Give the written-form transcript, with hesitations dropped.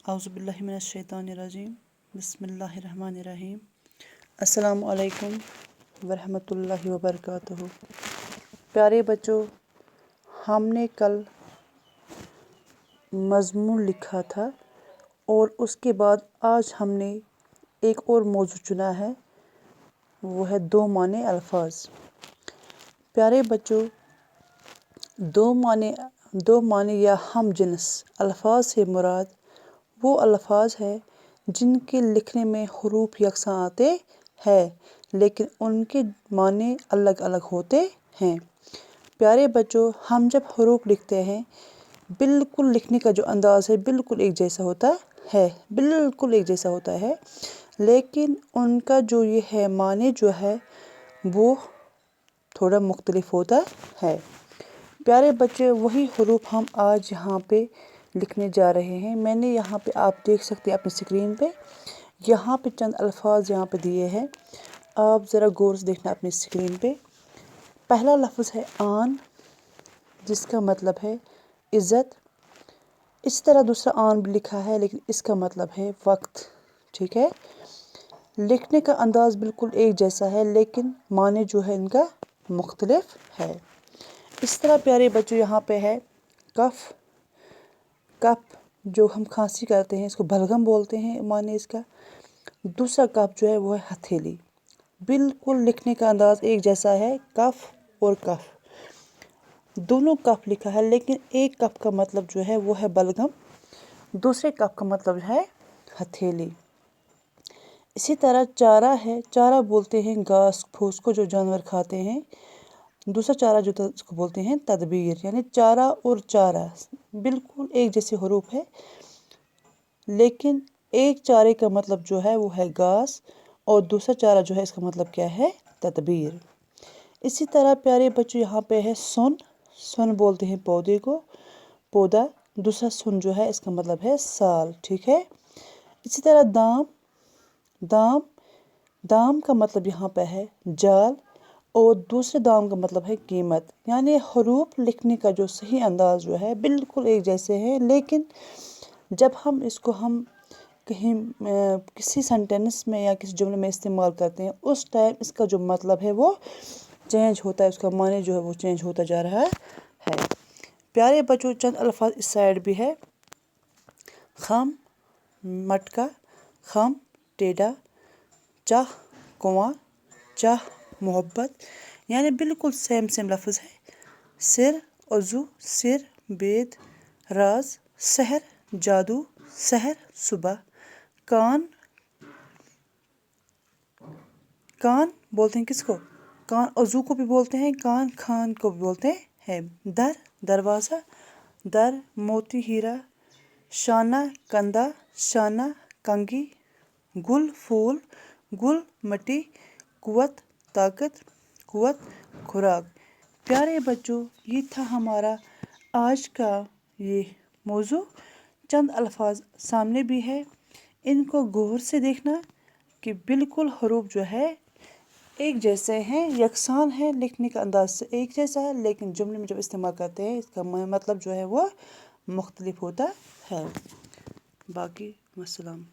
औज़ुबिल्लाहि मिनश्शैतानिर्रजीम बिस्मिल्लाहिर्रहमानिर्रहीम। अस्सलामु अलैकुम वरहमतुल्लाहि वबरकातुहू। प्यारे बच्चों, हमने कल मज़मून लिखा था और उसके बाद आज हमने एक और मौजू चुना है, वो है दो माने अल्फाज। प्यारे बच्चों, दो माने या हम जिन्स अल्फाज से मुराद वो अल्फाज है जिनके लिखने में हरूफ यकसां आते हैं लेकिन उनके माने अलग अलग होते हैं। प्यारे बच्चों, हम जब हरूफ लिखते हैं बिल्कुल लिखने का जो अंदाज़ है बिल्कुल एक जैसा होता है, बिल्कुल एक जैसा होता है, लेकिन उनका जो ये है माने जो है वो थोड़ा मुख्तलिफ होता है। प्यारे बच्चे, वही हरूफ हम आज यहाँ पे लिखने जा रहे हैं। मैंने यहाँ पे आप देख सकते हैं अपनी स्क्रीन पे, यहाँ पे चंद अल्फाज यहाँ पे दिए हैं, आप ज़रा गौर से देखना अपनी स्क्रीन पे। पहला लफ्ज़ है आन, जिसका मतलब है इज़्ज़त। इसी तरह दूसरा आन भी लिखा है लेकिन इसका मतलब है वक्त। ठीक है, लिखने का अंदाज़ बिल्कुल एक जैसा है लेकिन माने जो है इनका मुख्तलिफ है। इस तरह प्यारे बच्चों यहाँ पे है कफ़। कप जो हम खांसी करते हैं इसको बलगम बोलते हैं, माने इसका। दूसरा कप जो है वो है हथेली। बिल्कुल लिखने का अंदाज़ एक जैसा है, कफ़ और कफ़, दोनों कफ़ लिखा है लेकिन एक कप का मतलब जो है वो है बलगम, दूसरे कप का मतलब है हथेली। इसी तरह चारा है, चारा बोलते हैं घास फूस को जो जानवर खाते हैं। दूसरा चारा जो उसको बोलते हैं तदबीर, यानी चारा और चारा बिल्कुल एक जैसे हरूफ है लेकिन एक चारे का मतलब जो है वो है घास और दूसरा चारा जो है इसका मतलब क्या है, तदबीर। इसी तरह प्यारे बच्चों यहाँ पे है सुन। सुन बोलते हैं पौधे को, पौधा। दूसरा सुन जो है इसका मतलब है साल। ठीक है, इसी तरह दाम। दाम, दाम का मतलब यहाँ पे है जाल और दूसरे दाम का मतलब है कीमत। यानी हरूफ लिखने का जो सही अंदाज़ जो है बिल्कुल एक जैसे हैं लेकिन जब हम इसको कहीं किसी सेंटेंस में या किसी जुमले में इस्तेमाल करते हैं उस टाइम इसका जो मतलब है वो चेंज होता है, उसका माने जो है वो चेंज होता जा रहा है। प्यारे बच्चों, चंद अल्फाज इस साइड भी है। खम, मटका, खम, टेढ़ा, चाह, कुआं, चाह, मोहब्बत, यानी बिल्कुल सेम लफ्ज़ है। सिर, वज़ू, सिर, बेद, राज, सहर, जादू, सहर, सुबह। कान, कान बोलते हैं किसको, कान वज़ू को भी बोलते हैं, कान खान को भी बोलते हैं। दर, दरवाज़ा, दर, मोती, हीरा, शाना, कंधा, शाना, कंघी, गुल, फूल, गुल, मिट्टी, कुव्वत, ताकत, कुव्वत, खुराक। प्यारे बच्चों, ये था हमारा आज का ये मौजू। चंद अल्फाज सामने भी है, इनको गौर से देखना कि बिल्कुल हरूफ जो है एक जैसे हैं, यकसान है, लिखने का अंदाज से एक जैसा है लेकिन जुमले में जब इस्तेमाल करते हैं इसका मतलब जो है वो मुख्तलिफ होता है। बाकी वस्सलाम।